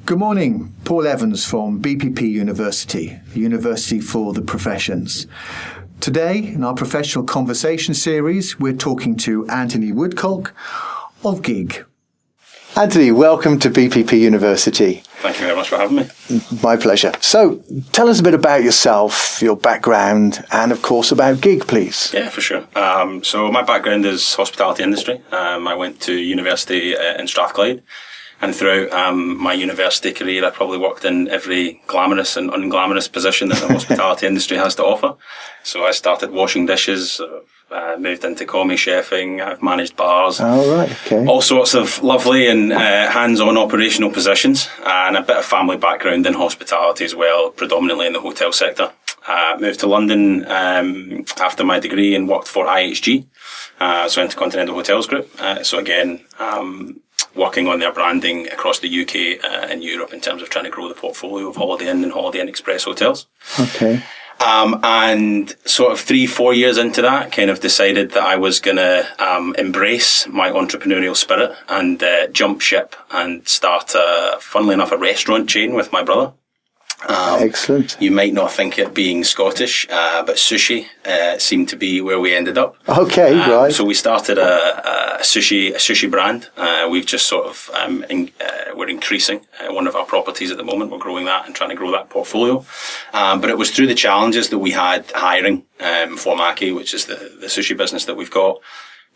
Good morning, Paul Evans from BPP University, the University for the Professions. Today, in our professional conversation series, we're talking to Antony Woodcock of GIG. Antony, welcome to BPP University. Thank you very much for having me. My pleasure. So, tell us a bit about yourself, your background, and of course about GIG, please. Yeah, for sure. So my background is hospitality industry. I went to university in Strathclyde, and throughout my university career, I probably worked in every glamorous and unglamorous position that the hospitality industry has to offer. So I started washing dishes, moved into commie chefing, I've managed bars. Oh, right, okay. All sorts of lovely and hands-on operational positions, and a bit of family background in hospitality as well, predominantly in the hotel sector. Moved to London after my degree and worked for IHG, so Intercontinental Hotels Group. So again, working on their branding across the UK and Europe in terms of trying to grow the portfolio of Holiday Inn and Holiday Inn Express hotels. Okay. And sort of 3-4 years into that, kind of decided that I was going to embrace my entrepreneurial spirit and jump ship and start, funnily enough, a restaurant chain with my brother. Excellent. You might not think it being Scottish, but sushi seemed to be where we ended up. Okay, right. So we started a sushi brand. We've just sort of we're increasing one of our properties at the moment. We're growing that and trying to grow that portfolio. But it was through the challenges that we had hiring for Maki, which is the sushi business that we've got,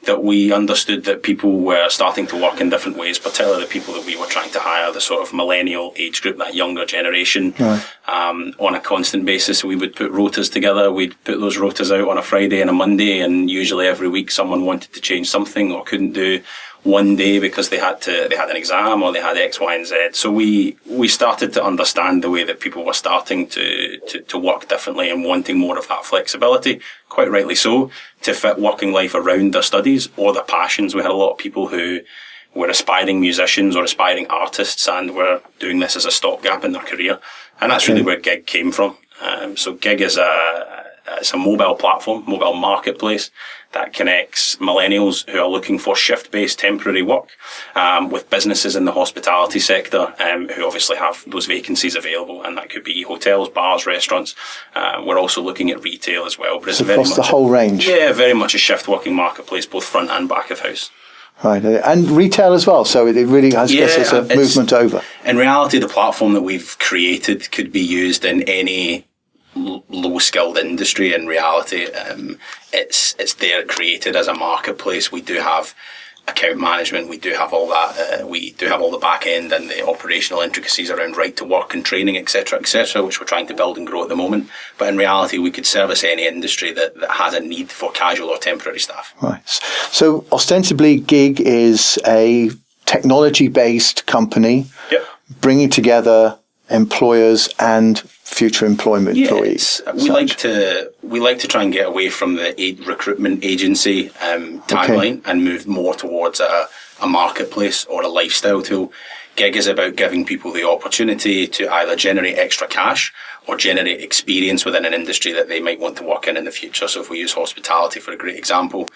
that we understood that people were starting to work in different ways, particularly the people that we were trying to hire, the sort of millennial age group, that younger generation, right. On a constant basis. We would put rotas together. We'd put those rotas out on a Friday and a Monday, and usually every week someone wanted to change something or couldn't do one day because they had an exam or they had X, Y, and Z. So we started to understand the way that people were starting to work differently and wanting more of that flexibility, quite rightly so, to fit working life around their studies or their passions. We had a lot of people who were aspiring musicians or aspiring artists and were doing this as a stopgap in their career. And that's really where GIG came from. So GIG is it's a mobile platform, mobile marketplace that connects millennials who are looking for shift-based temporary work with businesses in the hospitality sector who obviously have those vacancies available, and that could be hotels, bars, restaurants. We're also looking at retail as well. But it's very across much the whole range. Yeah, very much a shift working marketplace, both front and back of house. Right, and retail as well, so it really has it's a movement over. In reality, the platform that we've created could be used in any low-skilled industry. In reality, it's there created as a marketplace. We do have account management, we do have all that, we do have all the back end and the operational intricacies around right to work and training, etc., which we're trying to build and grow at the moment. But in reality, we could service any industry that has a need for casual or temporary staff. Right. So ostensibly, GIG is a technology-based company, yep, bringing together employers and future employees. We like to try and get away from the recruitment agency tagline and move more towards a marketplace or a lifestyle tool. GIG is about giving people the opportunity to either generate extra cash or generate experience within an industry that they might want to work in the future. So if we use hospitality for a great example,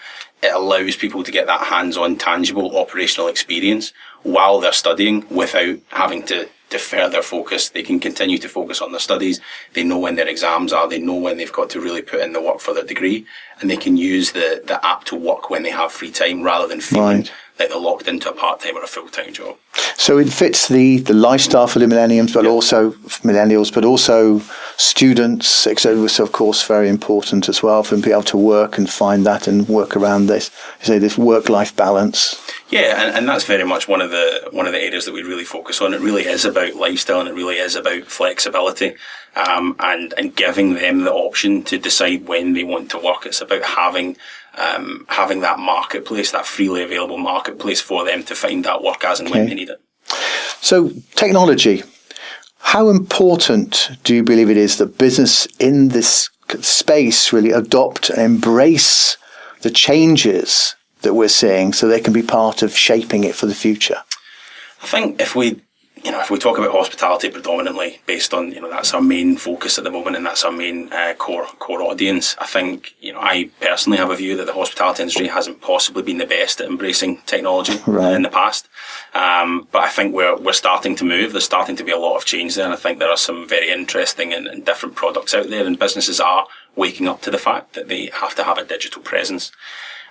it allows people to get that hands-on, tangible operational experience while they're studying without having to defer their focus. They can continue to focus on their studies. They know when their exams are. They know when they've got to really put in the work for their degree, and they can use the app to work when they have free time rather than feeling like they're locked into a part-time or a full-time job. So it fits the lifestyle for the millennials, but also students, etc. So of course very important as well for them to be able to work and find that and work around this. You say this work-life balance. Yeah, and that's very much one of the areas that we really focus on. It really is about lifestyle, and it really is about flexibility, and giving them the option to decide when they want to work. It's about having that marketplace, that freely available marketplace for them to find that work as and when they need it. So technology, how important do you believe it is that business in this space really adopt and embrace the changes that we're seeing so they can be part of shaping it for the future? I think if we if we talk about hospitality predominantly based on, that's our main focus at the moment and that's our main core audience, I think, I personally have a view that the hospitality industry hasn't possibly been the best at embracing technology in the past. But I think we're starting to move. There's starting to be a lot of change there, and I think there are some very interesting and different products out there, and businesses are waking up to the fact that they have to have a digital presence.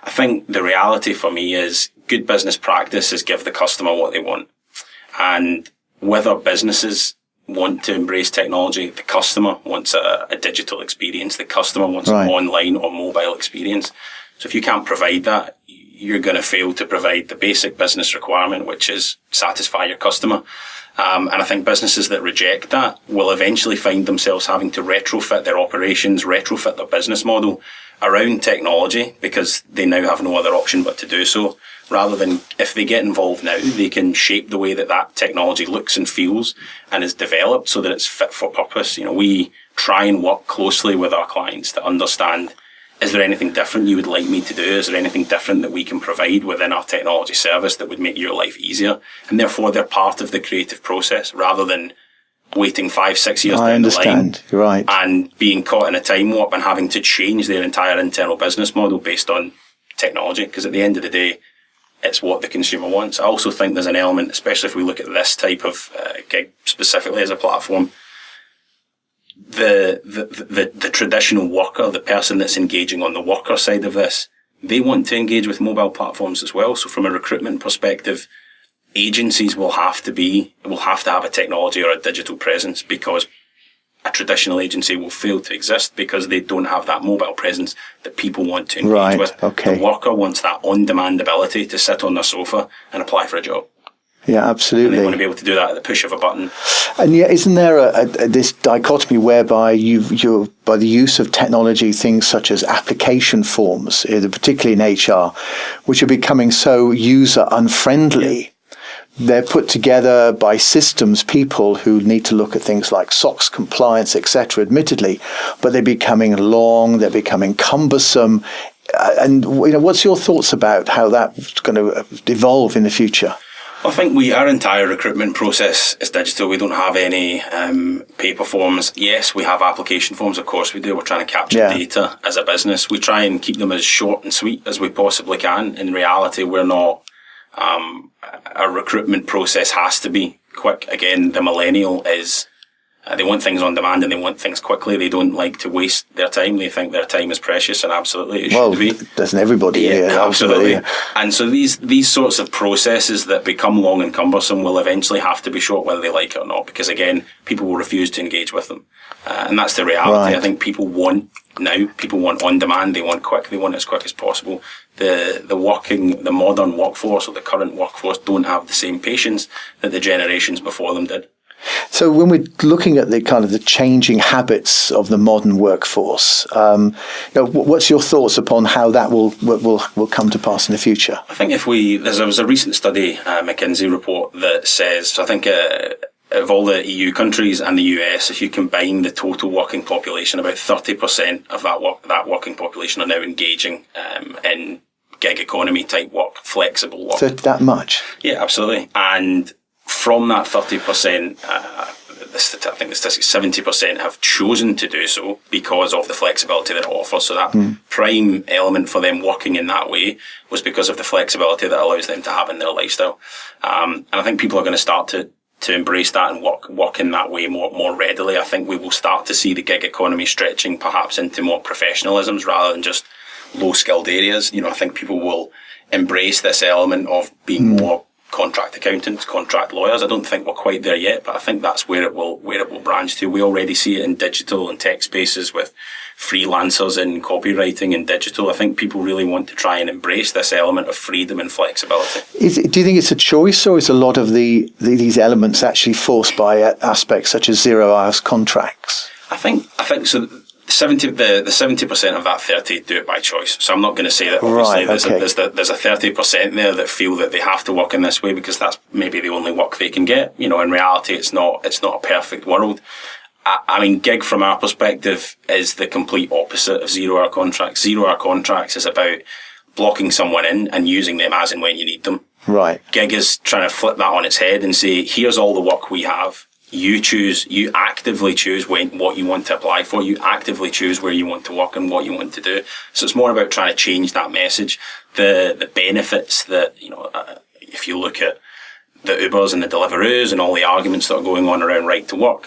I think the reality for me is good business practice is give the customer what they want. And whether businesses want to embrace technology, the customer wants a digital experience. The customer wants an online or mobile experience. So if you can't provide that, you're going to fail to provide the basic business requirement, which is satisfy your customer. And I think businesses that reject that will eventually find themselves having to retrofit their operations, retrofit their business model around technology because they now have no other option but to do so. Rather than, if they get involved now, they can shape the way that technology looks and feels and is developed so that it's fit for purpose. We try and work closely with our clients to understand, is there anything different you would like me to do? Is there anything different that we can provide within our technology service that would make your life easier? And therefore, they're part of the creative process rather than waiting 5-6 years down the line. You're right. And being caught in a time warp and having to change their entire internal business model based on technology. Because at the end of the day, it's what the consumer wants. I also think there's an element, especially if we look at this type of gig specifically as a platform, the traditional worker, the person that's engaging on the worker side of this, they want to engage with mobile platforms as well. So from a recruitment perspective, agencies will have to have a technology or a digital presence because a traditional agency will fail to exist because they don't have that mobile presence that people want to engage with. Okay. The worker wants that on-demand ability to sit on their sofa and apply for a job. Yeah, absolutely. And they want to be able to do that at the push of a button. And yet, isn't there this dichotomy whereby you're by the use of technology, things such as application forms, particularly in HR, which are becoming so user unfriendly? They're put together by systems people who need to look at things like SOX compliance, etc., admittedly, but they're becoming long, they're becoming cumbersome. And what's your thoughts about how that's going to evolve in the future? I think our entire recruitment process is digital. We don't have any paper forms. Yes, we have application forms, of course we do. We're trying to capture data as a business. We try and keep them as short and sweet as we possibly can. In reality, we're not. Our recruitment process has to be quick. Again, the millennial is, they want things on demand and they want things quickly. They don't like to waste their time. They think their time is precious, and absolutely it should be. Doesn't everybody? Yeah, absolutely. And so these sorts of processes that become long and cumbersome will eventually have to be short whether they like it or not, because again, people will refuse to engage with them. And that's the reality. I think people want on demand, they want quick, they want it as quick as possible. The modern workforce or the current workforce don't have the same patience that the generations before them did. So when we're looking at the kind of the changing habits of the modern workforce, what's your thoughts upon how that will come to pass in the future? I think there was a recent study, McKinsey report that says, I think of all the EU countries and the US, if you combine the total working population, about 30% of that working population are now engaging in gig economy type work, flexible work. So that much? Yeah, absolutely. And from that 30%, I think the statistics, 70% have chosen to do so because of the flexibility that it offers. So that prime element for them working in that way was because of the flexibility that allows them to have in their lifestyle. And I think people are going to start to embrace that and work in that way more readily. I think we will start to see the gig economy stretching perhaps into more professionalisms rather than just low-skilled areas. I think people will embrace this element of being more contract accountants, contract lawyers. I don't think we're quite there yet, but I think that's where it will branch to. We already see it in digital and tech spaces with freelancers in copywriting and digital. I think people really want to try and embrace this element of freedom and flexibility. Do you think it's a choice, or is a lot of these elements actually forced by aspects such as 0 hours contracts? I think so. The 70% of that 30 do it by choice. So I'm not going to say that obviously there's a 30% there that feel that they have to work in this way because that's maybe the only work they can get. In reality, it's not a perfect world. I mean, gig from our perspective is the complete opposite of 0 hour contracts. 0 hour contracts is about blocking someone in and using them as and when you need them. Right. Gig is trying to flip that on its head and say, here's all the work we have. You actively choose what you want to apply for. You actively choose where you want to work and what you want to do. So it's more about trying to change that message. The benefits that, if you look at the Ubers and the Deliveroo's and all the arguments that are going on around right to work,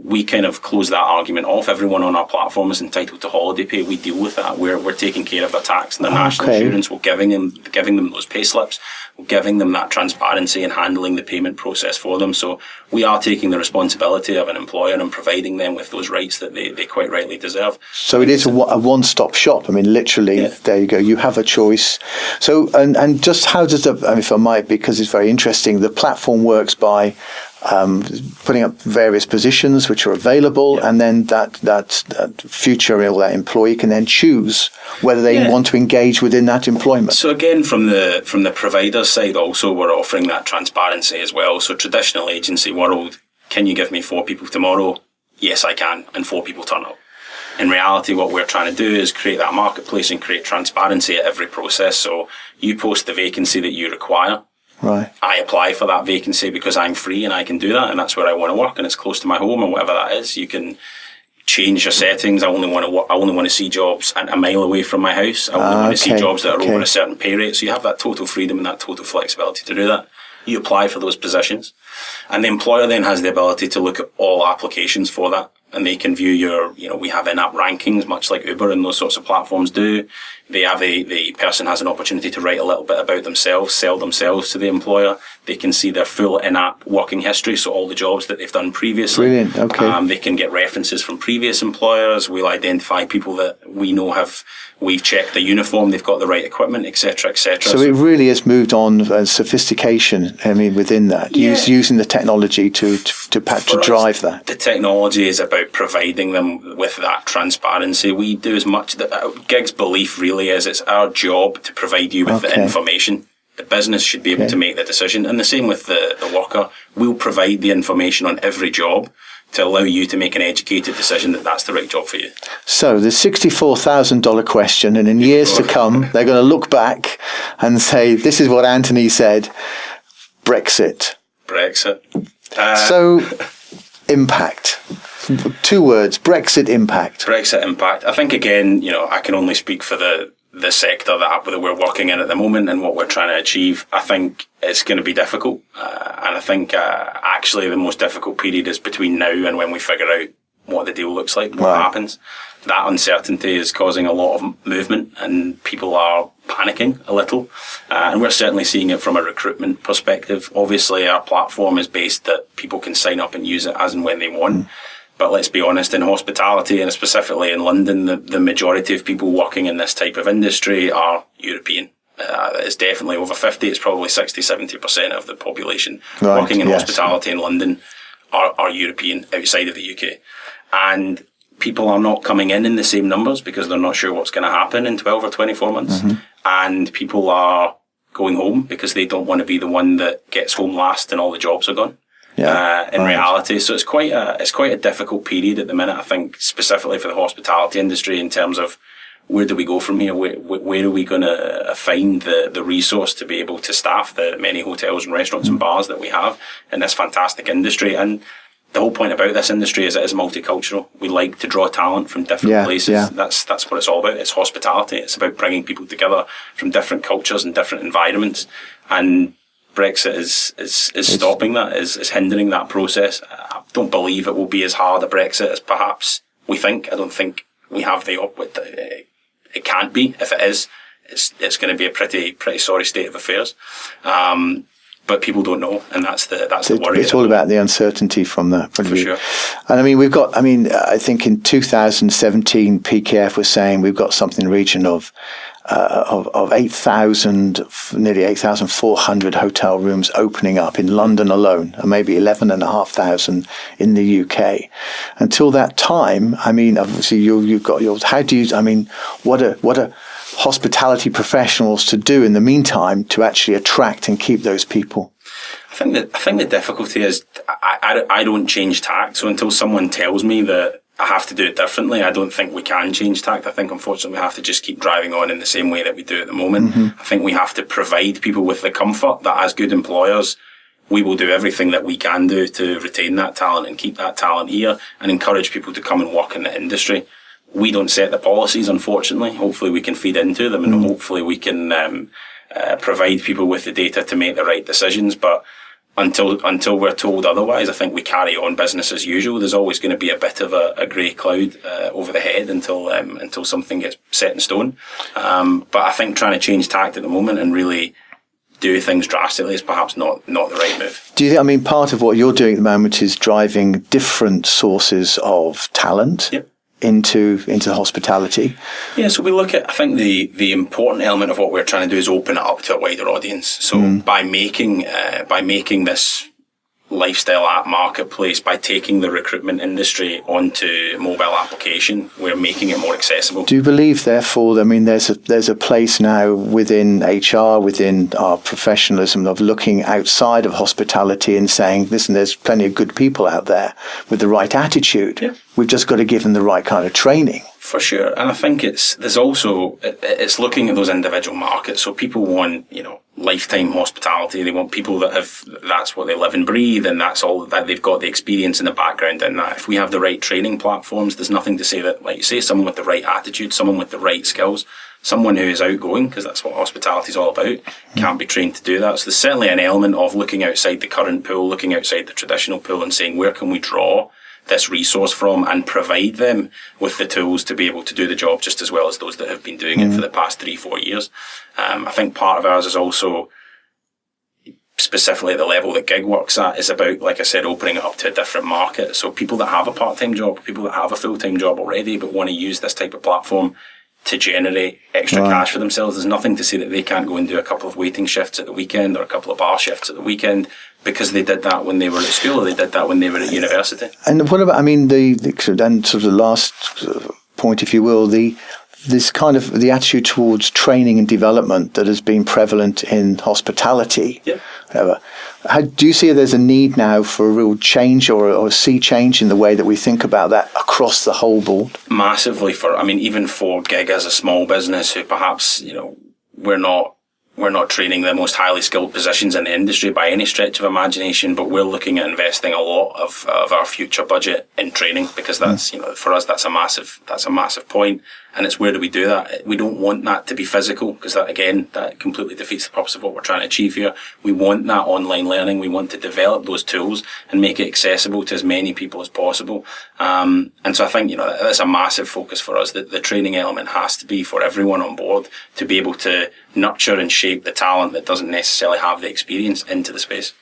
we kind of close that argument off. Everyone on our platform is entitled to holiday pay. We deal with that. We're taking care of their tax and their national insurance. We're giving them those pay slips. We're giving them that transparency and handling the payment process for them. So we are taking the responsibility of an employer and providing them with those rights that they quite rightly deserve. So it is a one-stop shop. I mean, literally, There you go. You have a choice. So, and just how does if I might, because it's very interesting, the platform works by putting up various positions which are available, and then that future or that employee can then choose whether they want to engage within that employment. So again, from the provider side, also we're offering that transparency as well. So traditional agency world, can you give me 4 people tomorrow? Yes, I can, and 4 people turn up. In reality, what we're trying to do is create that marketplace and create transparency at every process. So you post the vacancy that you require. Right. I apply for that vacancy because I'm free and I can do that, and that's where I want to work, and it's close to my home or whatever that is. You can change your settings. I only want to see jobs a mile away from my house. I only want to see jobs that are over a certain pay rate. So you have that total freedom and that total flexibility to do that. You apply for those positions, and the employer then has the ability to look at all applications for that, and they can view we have in-app rankings, much like Uber and those sorts of platforms do. They have the person has an opportunity to write a little bit about themselves, sell themselves to the employer. They can see their full in-app working history, so all the jobs that they've done previously. Brilliant. Okay. They can get references from previous employers. We'll identify people that we know we've checked the uniform, they've got the right equipment, etc., etc. So it really has moved on sophistication. I mean, within that, using the technology to drive that. The technology is about providing them with that transparency. We do as much. Gig's belief really is it's our job to provide you with the information. The business should be able to make the decision, and the same with the worker. We'll provide the information on every job to allow you to make an educated decision that that's the right job for you. So the $64,000 question, and in years to come, they're going to look back and say, this is what Antony said, Brexit. So, impact. 2 words, Brexit impact. Brexit impact. I think, again, I can only speak for the sector that we're working in at the moment and what we're trying to achieve. I think it's going to be difficult. And I think actually the most difficult period is between now and when we figure out what the deal looks like, what happens. That uncertainty is causing a lot of movement and people are panicking a little. And we're certainly seeing it from a recruitment perspective. Obviously, our platform is based that people can sign up and use it as and when they want. But let's be honest, in hospitality and specifically in London, the majority of people working in this type of industry are European. It's definitely over 50. It's probably 60-70% of the population working in hospitality in London are European outside of the UK. And people are not coming in the same numbers because they're not sure what's going to happen in 12 or 24 months. Mm-hmm. And people are going home because they don't want to be the one that gets home last and all the jobs are gone. In reality. So it's quite a difficult period at the minute, I think, specifically for the hospitality industry in terms of where do we go from here? Where are we going to find the resource to be able to staff the many hotels and restaurants and bars that we have in this fantastic industry? And the whole point about this industry is it is multicultural. We like to draw talent from different places. Yeah. That's what it's all about. It's hospitality. It's about bringing people together from different cultures and different environments. And Brexit is stopping that, is hindering that process. I don't believe it will be as hard a Brexit as perhaps we think. I don't think we have it can't be. If it is, it's going to be a pretty sorry state of affairs. But people don't know, and that's the worry. It's all about the uncertainty from that point of view. For sure. And I think in 2017, PKF was saying we've got something in the region of 8,000, nearly 8,400 hotel rooms opening up in London alone, and maybe 11,500 in the UK. Until that time, obviously you've got yours. What are hospitality professionals to do in the meantime to actually attract and keep those people? I think the difficulty is I don't change tack. So until someone tells me that I have to do it differently. I don't think we can change tact. I think, unfortunately, we have to just keep driving on in the same way that we do at the moment. I think we have to provide people with the comfort that as good employers, we will do everything that we can do to retain that talent and keep that talent here and encourage people to come and work in the industry. We don't set the policies, unfortunately. Hopefully we can feed into them and hopefully we can provide people with the data to make the right decisions. But until we're told otherwise, I think we carry on business as usual. There's always going to be a bit of a grey cloud over the head until something gets set in stone. But I think trying to change tact at the moment and really do things drastically is perhaps not the right move. Do you think, I mean, part of what you're doing at the moment is driving different sources of talent into the hospitality? So we look at, I think the important element of what we're trying to do is open it up to a wider audience. So by making this lifestyle app marketplace, by taking the recruitment industry onto mobile application, we're making it more accessible. Do you believe, therefore, I mean, there's a place now within HR, within our professionalism of looking outside of hospitality and saying, listen, there's plenty of good people out there with the right attitude. Yeah. We've just got to give them the right kind of training. For sure. And I think it's looking at those individual markets. So people want, lifetime hospitality. They want people that's what they live and breathe, and that's all that they've got the experience and the background in that. If we have the right training platforms, there's nothing to say that, like you say, someone with the right attitude, someone with the right skills, someone who is outgoing, because that's what hospitality is all about, can't be trained to do that. So there's certainly an element of looking outside the current pool, looking outside the traditional pool and saying, where can we draw this resource from and provide them with the tools to be able to do the job just as well as those that have been doing it for the past 3-4 years. I think part of ours is also, specifically at the level that Gig works at, is about, like I said, opening it up to a different market. So people that have a part-time job, people that have a full-time job already but want to use this type of platform to generate extra cash for themselves, there's nothing to say that they can't go and do a couple of waiting shifts at the weekend or a couple of bar shifts at the weekend because they did that when they were at school or they did that when they were at university. And what about, I mean, the last point, if you will, this kind of the attitude towards training and development that has been prevalent in hospitality. Yeah. Do you see there's a need now for a real change or a sea change in the way that we think about that across the whole board? Massively. Even for Gig as a small business who perhaps, we're not training the most highly skilled positions in the industry by any stretch of imagination, but we're looking at investing a lot of our future budget in training because that's, for us, that's a massive point. And it's where do we do that? We don't want that to be physical because that completely defeats the purpose of what we're trying to achieve here. We want that online learning. We want to develop those tools and make it accessible to as many people as possible. And so I think, that's a massive focus for us. The training element has to be for everyone on board to be able to nurture and shape the talent that doesn't necessarily have the experience into the space.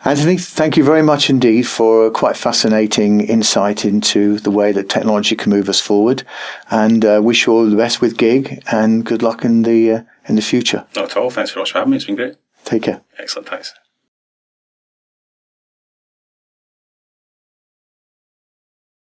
Antony, thank you very much indeed for a quite fascinating insight into the way that technology can move us forward, and wish you all the best with Gig and good luck in the future. Not at all. Thanks very much for having me. It's been great. Take care. Excellent. Thanks.